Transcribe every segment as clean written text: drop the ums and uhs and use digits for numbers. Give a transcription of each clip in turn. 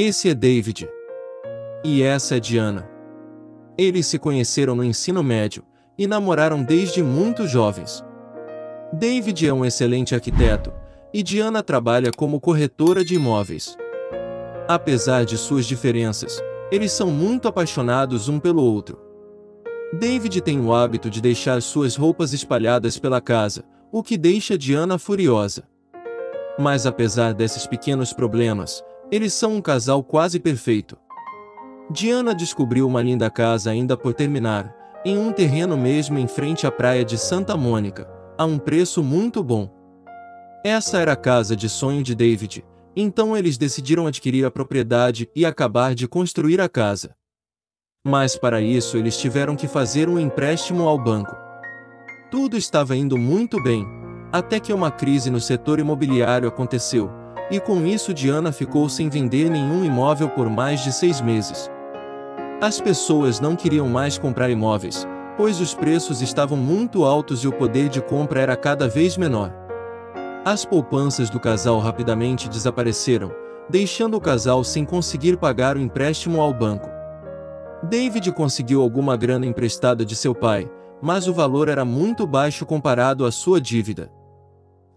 Esse é David. E essa é Diana. Eles se conheceram no ensino médio e namoraram desde muito jovens. David é um excelente arquiteto e Diana trabalha como corretora de imóveis. Apesar de suas diferenças, eles são muito apaixonados um pelo outro. David tem o hábito de deixar suas roupas espalhadas pela casa, o que deixa Diana furiosa. Mas apesar desses pequenos problemas, eles são um casal quase perfeito. Diana descobriu uma linda casa ainda por terminar, em um terreno mesmo em frente à praia de Santa Mônica, a um preço muito bom. Essa era a casa de sonho de David, então eles decidiram adquirir a propriedade e acabar de construir a casa. Mas para isso eles tiveram que fazer um empréstimo ao banco. Tudo estava indo muito bem, até que uma crise no setor imobiliário aconteceu, e com isso Diana ficou sem vender nenhum imóvel por mais de 6 meses. As pessoas não queriam mais comprar imóveis, pois os preços estavam muito altos e o poder de compra era cada vez menor. As poupanças do casal rapidamente desapareceram, deixando o casal sem conseguir pagar o empréstimo ao banco. David conseguiu alguma grana emprestada de seu pai, mas o valor era muito baixo comparado à sua dívida.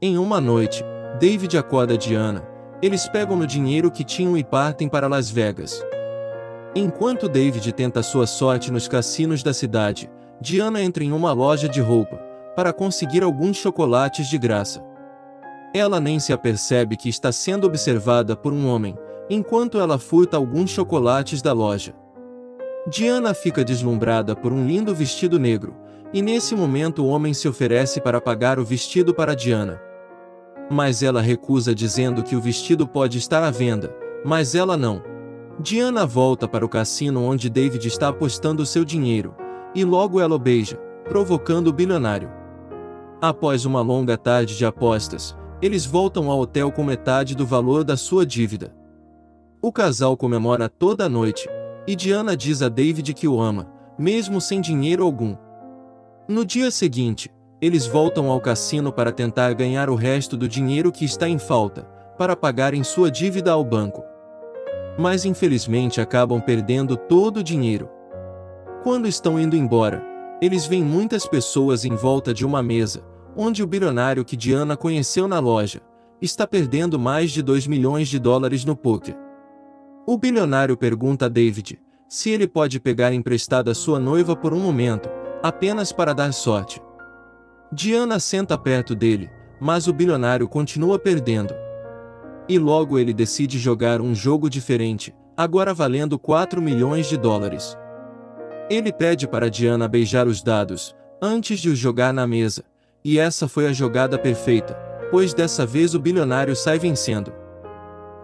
Em uma noite, David acorda Diana, eles pegam no dinheiro que tinham e partem para Las Vegas. Enquanto David tenta sua sorte nos cassinos da cidade, Diana entra em uma loja de roupa, para conseguir alguns chocolates de graça. Ela nem se apercebe que está sendo observada por um homem, enquanto ela furta alguns chocolates da loja. Diana fica deslumbrada por um lindo vestido negro, e nesse momento o homem se oferece para pagar o vestido para Diana. Mas ela recusa dizendo que o vestido pode estar à venda, mas ela não. Diana volta para o cassino onde David está apostando seu dinheiro, e logo ela o beija, provocando o bilionário. Após uma longa tarde de apostas, eles voltam ao hotel com metade do valor da sua dívida. O casal comemora toda a noite, e Diana diz a David que o ama, mesmo sem dinheiro algum. No dia seguinte, eles voltam ao cassino para tentar ganhar o resto do dinheiro que está em falta, para pagarem sua dívida ao banco. Mas infelizmente acabam perdendo todo o dinheiro. Quando estão indo embora, eles veem muitas pessoas em volta de uma mesa, onde o bilionário que Diana conheceu na loja, está perdendo mais de 2 milhões de dólares no poker. O bilionário pergunta a David se ele pode pegar emprestada sua noiva por um momento, apenas para dar sorte. Diana senta perto dele, mas o bilionário continua perdendo. E logo ele decide jogar um jogo diferente, agora valendo 4 milhões de dólares. Ele pede para Diana beijar os dados, antes de os jogar na mesa, e essa foi a jogada perfeita, pois dessa vez o bilionário sai vencendo.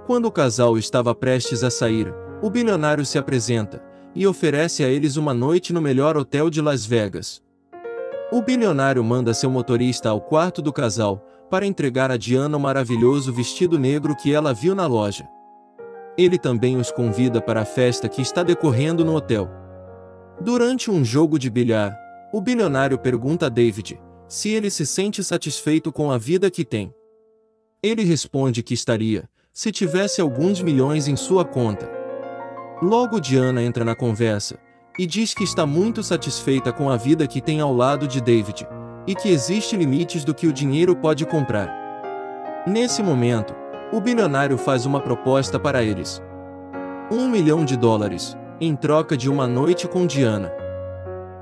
Quando o casal estava prestes a sair, o bilionário se apresenta, e oferece a eles uma noite no melhor hotel de Las Vegas. O bilionário manda seu motorista ao quarto do casal, para entregar a Diana o maravilhoso vestido negro que ela viu na loja. Ele também os convida para a festa que está decorrendo no hotel. Durante um jogo de bilhar, o bilionário pergunta a David se ele se sente satisfeito com a vida que tem. Ele responde que estaria, se tivesse alguns milhões em sua conta. Logo Diana entra na conversa, e diz que está muito satisfeita com a vida que tem ao lado de David, e que existe limites do que o dinheiro pode comprar. Nesse momento, o bilionário faz uma proposta para eles. 1 milhão de dólares, em troca de uma noite com Diana.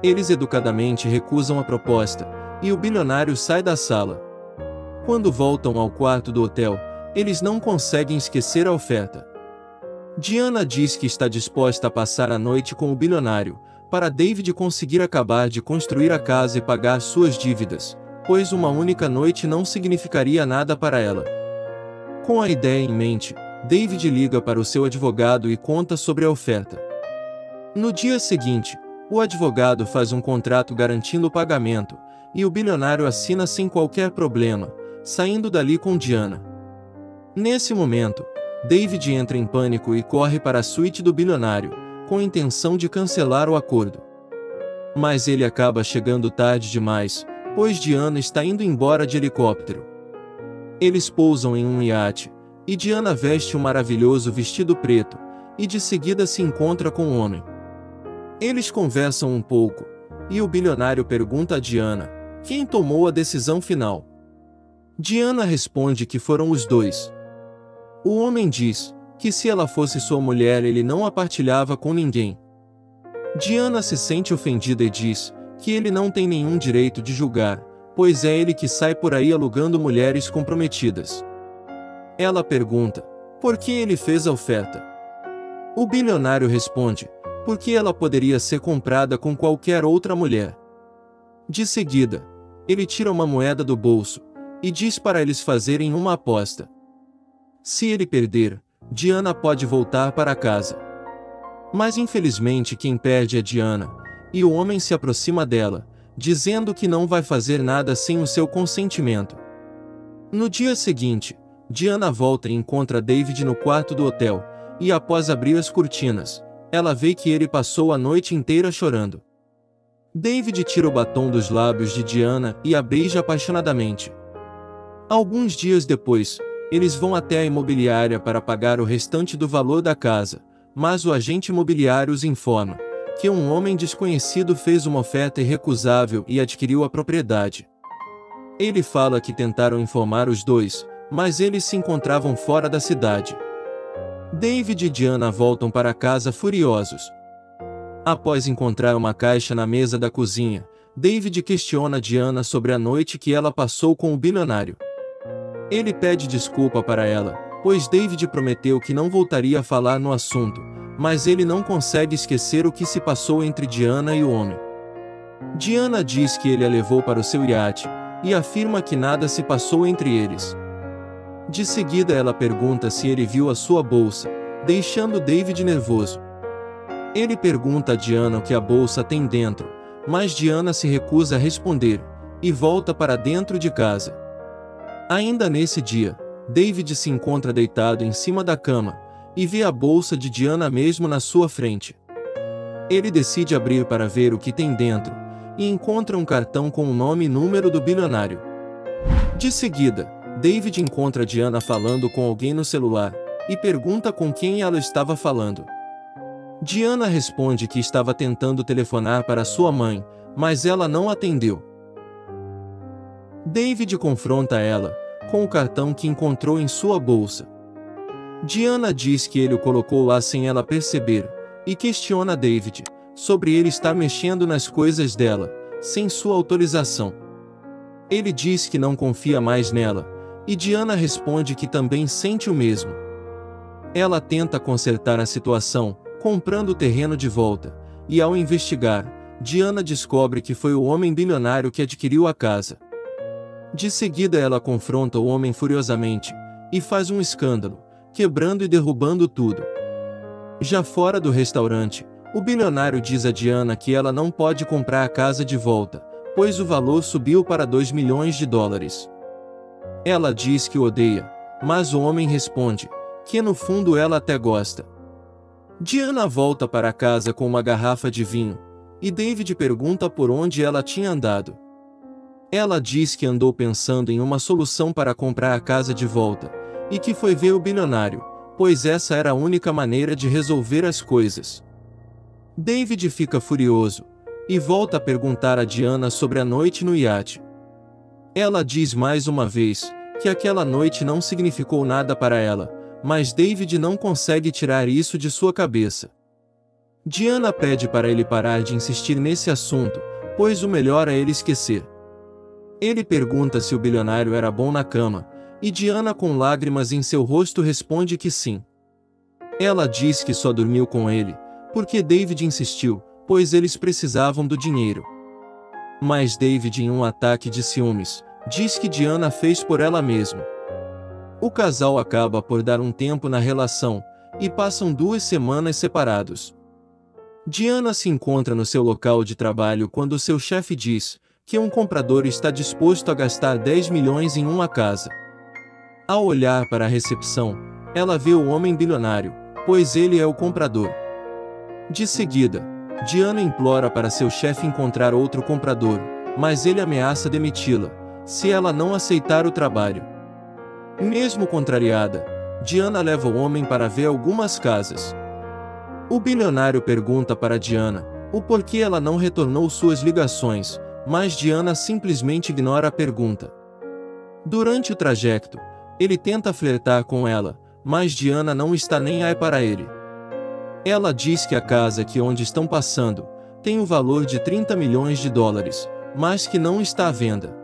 Eles educadamente recusam a proposta, e o bilionário sai da sala. Quando voltam ao quarto do hotel, eles não conseguem esquecer a oferta. Diana diz que está disposta a passar a noite com o bilionário, para David conseguir acabar de construir a casa e pagar suas dívidas, pois uma única noite não significaria nada para ela. Com a ideia em mente, David liga para o seu advogado e conta sobre a oferta. No dia seguinte, o advogado faz um contrato garantindo o pagamento, e o bilionário assina sem qualquer problema, saindo dali com Diana. Nesse momento, David entra em pânico e corre para a suíte do bilionário, com a intenção de cancelar o acordo. Mas ele acaba chegando tarde demais, pois Diana está indo embora de helicóptero. Eles pousam em um iate, e Diana veste um maravilhoso vestido preto, e de seguida se encontra com o homem. Eles conversam um pouco, e o bilionário pergunta a Diana quem tomou a decisão final. Diana responde que foram os dois. O homem diz que se ela fosse sua mulher ele não a partilhava com ninguém. Diana se sente ofendida e diz que ele não tem nenhum direito de julgar, pois é ele que sai por aí alugando mulheres comprometidas. Ela pergunta por que ele fez a oferta. O bilionário responde porque ela poderia ser comprada com qualquer outra mulher. De seguida, ele tira uma moeda do bolso e diz para eles fazerem uma aposta. Se ele perder, Diana pode voltar para casa. Mas infelizmente quem perde é Diana, e o homem se aproxima dela, dizendo que não vai fazer nada sem o seu consentimento. No dia seguinte, Diana volta e encontra David no quarto do hotel, e após abrir as cortinas, ela vê que ele passou a noite inteira chorando. David tira o batom dos lábios de Diana e a beija apaixonadamente. Alguns dias depois, eles vão até a imobiliária para pagar o restante do valor da casa, mas o agente imobiliário os informa que um homem desconhecido fez uma oferta irrecusável e adquiriu a propriedade. Ele fala que tentaram informar os dois, mas eles se encontravam fora da cidade. David e Diana voltam para casa furiosos. Após encontrar uma caixa na mesa da cozinha, David questiona Diana sobre a noite que ela passou com o bilionário. Ele pede desculpa para ela, pois David prometeu que não voltaria a falar no assunto, mas ele não consegue esquecer o que se passou entre Diana e o homem. Diana diz que ele a levou para o seu iate, e afirma que nada se passou entre eles. De seguida ela pergunta se ele viu a sua bolsa, deixando David nervoso. Ele pergunta a Diana o que a bolsa tem dentro, mas Diana se recusa a responder, e volta para dentro de casa. Ainda nesse dia, David se encontra deitado em cima da cama, e vê a bolsa de Diana mesmo na sua frente. Ele decide abrir para ver o que tem dentro, e encontra um cartão com o nome e número do bilionário. De seguida, David encontra Diana falando com alguém no celular, e pergunta com quem ela estava falando. Diana responde que estava tentando telefonar para sua mãe, mas ela não atendeu. David confronta ela com o cartão que encontrou em sua bolsa. Diana diz que ele o colocou lá sem ela perceber, e questiona David sobre ele estar mexendo nas coisas dela, sem sua autorização. Ele diz que não confia mais nela, e Diana responde que também sente o mesmo. Ela tenta consertar a situação, comprando o terreno de volta, e ao investigar, Diana descobre que foi o homem bilionário que adquiriu a casa. De seguida ela confronta o homem furiosamente, e faz um escândalo, quebrando e derrubando tudo. Já fora do restaurante, o bilionário diz a Diana que ela não pode comprar a casa de volta, pois o valor subiu para 2 milhões de dólares. Ela diz que o odeia, mas o homem responde que no fundo ela até gosta. Diana volta para casa com uma garrafa de vinho, e David pergunta por onde ela tinha andado. Ela diz que andou pensando em uma solução para comprar a casa de volta, e que foi ver o bilionário, pois essa era a única maneira de resolver as coisas. David fica furioso, e volta a perguntar a Diana sobre a noite no iate. Ela diz mais uma vez que aquela noite não significou nada para ela, mas David não consegue tirar isso de sua cabeça. Diana pede para ele parar de insistir nesse assunto, pois o melhor é ele esquecer. Ele pergunta se o bilionário era bom na cama, e Diana com lágrimas em seu rosto responde que sim. Ela diz que só dormiu com ele, porque David insistiu, pois eles precisavam do dinheiro. Mas David, em um ataque de ciúmes, diz que Diana fez por ela mesma. O casal acaba por dar um tempo na relação, e passam 2 semanas separados. Diana se encontra no seu local de trabalho quando seu chefe diz que um comprador está disposto a gastar 10 milhões em uma casa. Ao olhar para a recepção, ela vê o homem bilionário, pois ele é o comprador. De seguida, Diana implora para seu chefe encontrar outro comprador, mas ele ameaça demiti-la se ela não aceitar o trabalho. Mesmo contrariada, Diana leva o homem para ver algumas casas. O bilionário pergunta para Diana o porquê ela não retornou suas ligações, mas Diana simplesmente ignora a pergunta. Durante o trajeto, ele tenta flertar com ela, mas Diana não está nem aí para ele. Ela diz que a casa onde estão passando tem o valor de 30 milhões de dólares, mas que não está à venda.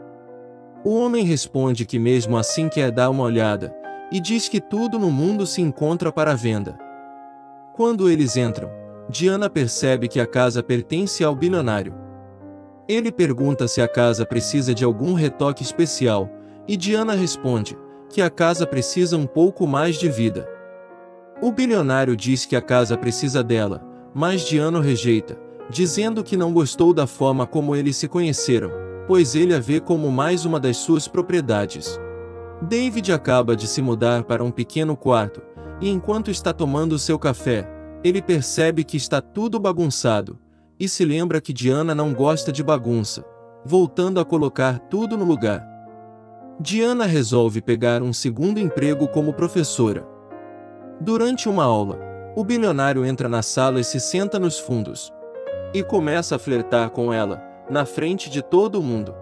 O homem responde que mesmo assim quer dar uma olhada, e diz que tudo no mundo se encontra para venda. Quando eles entram, Diana percebe que a casa pertence ao bilionário. Ele pergunta se a casa precisa de algum retoque especial, e Diana responde que a casa precisa um pouco mais de vida. O bilionário diz que a casa precisa dela, mas Diana o rejeita, dizendo que não gostou da forma como eles se conheceram, pois ele a vê como mais uma das suas propriedades. David acaba de se mudar para um pequeno quarto, e enquanto está tomando seu café, ele percebe que está tudo bagunçado, e se lembra que Diana não gosta de bagunça, voltando a colocar tudo no lugar. Diana resolve pegar um segundo emprego como professora. Durante uma aula, o bilionário entra na sala e se senta nos fundos. E começa a flertar com ela, na frente de todo mundo.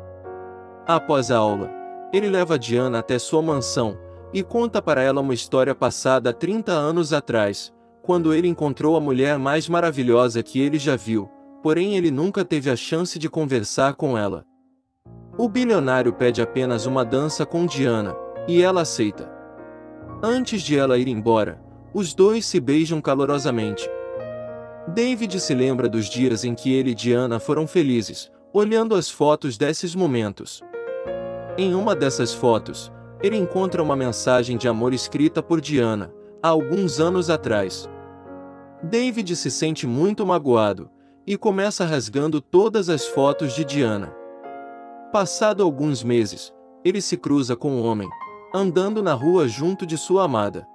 Após a aula, ele leva Diana até sua mansão, e conta para ela uma história passada há 30 anos atrás, quando ele encontrou a mulher mais maravilhosa que ele já viu, porém ele nunca teve a chance de conversar com ela. O bilionário pede apenas uma dança com Diana, e ela aceita. Antes de ela ir embora, os dois se beijam calorosamente. David se lembra dos dias em que ele e Diana foram felizes, olhando as fotos desses momentos. Em uma dessas fotos, ele encontra uma mensagem de amor escrita por Diana, há alguns anos atrás. David se sente muito magoado, e começa rasgando todas as fotos de Diana. Passado alguns meses, ele se cruza com um homem, andando na rua junto de sua amada.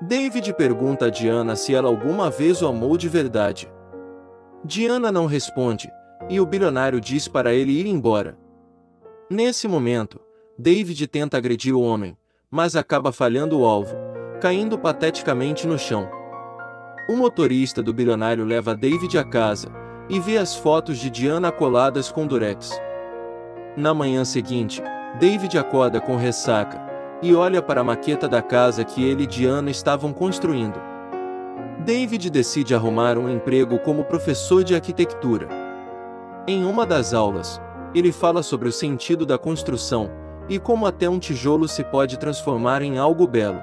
David pergunta a Diana se ela alguma vez o amou de verdade. Diana não responde, e o bilionário diz para ele ir embora. Nesse momento, David tenta agredir o homem, mas acaba falhando o alvo, caindo pateticamente no chão. O motorista do bilionário leva David a casa, e vê as fotos de Diana coladas com durex. Na manhã seguinte, David acorda com ressaca, e olha para a maqueta da casa que ele e Diana estavam construindo. David decide arrumar um emprego como professor de arquitetura. Em uma das aulas, ele fala sobre o sentido da construção, e como até um tijolo se pode transformar em algo belo.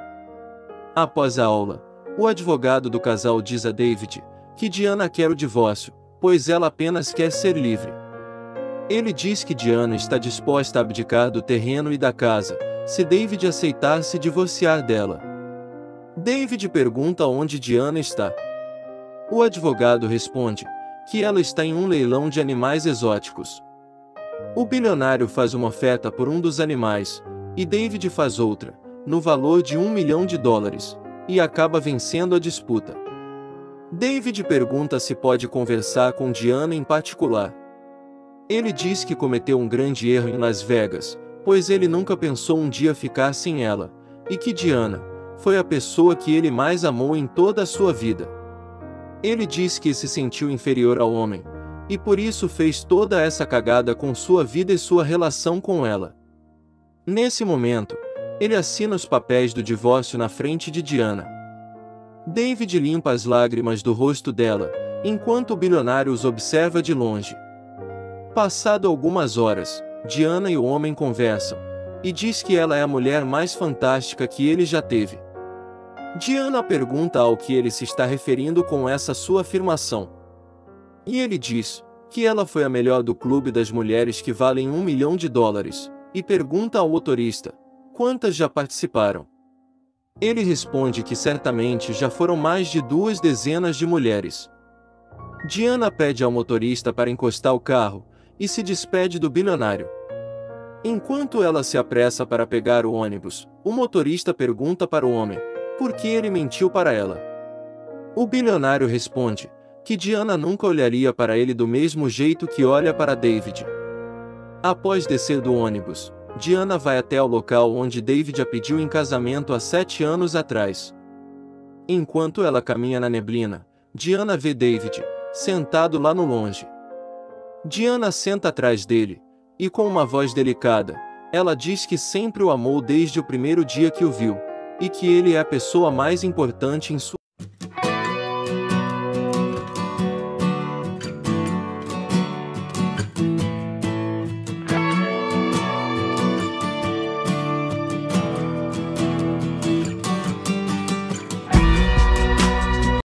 Após a aula, o advogado do casal diz a David que Diana quer o divórcio, pois ela apenas quer ser livre. Ele diz que Diana está disposta a abdicar do terreno e da casa, se David aceitar se divorciar dela. David pergunta onde Diana está. O advogado responde que ela está em um leilão de animais exóticos. O bilionário faz uma oferta por um dos animais, e David faz outra, no valor de $1 milhão, e acaba vencendo a disputa. David pergunta se pode conversar com Diana em particular. Ele diz que cometeu um grande erro em Las Vegas, pois ele nunca pensou um dia ficar sem ela, e que Diana foi a pessoa que ele mais amou em toda a sua vida. Ele diz que se sentiu inferior ao homem, e por isso fez toda essa cagada com sua vida e sua relação com ela. Nesse momento, ele assina os papéis do divórcio na frente de Diana. David limpa as lágrimas do rosto dela, enquanto o bilionário os observa de longe. Passado algumas horas, Diana e o homem conversam, e diz que ela é a mulher mais fantástica que ele já teve. Diana pergunta ao que ele se está referindo com essa sua afirmação. E ele diz que ela foi a melhor do clube das mulheres que valem $1 milhão, e pergunta ao motorista quantas já participaram. Ele responde que certamente já foram mais de 2 dezenas de mulheres. Diana pede ao motorista para encostar o carro, e se despede do bilionário. Enquanto ela se apressa para pegar o ônibus, o motorista pergunta para o homem por que ele mentiu para ela. O bilionário responde que Diana nunca olharia para ele do mesmo jeito que olha para David. Após descer do ônibus, Diana vai até o local onde David a pediu em casamento há 7 anos atrás. Enquanto ela caminha na neblina, Diana vê David, sentado lá no longe. Diana senta atrás dele, e com uma voz delicada, ela diz que sempre o amou desde o primeiro dia que o viu, e que ele é a pessoa mais importante em sua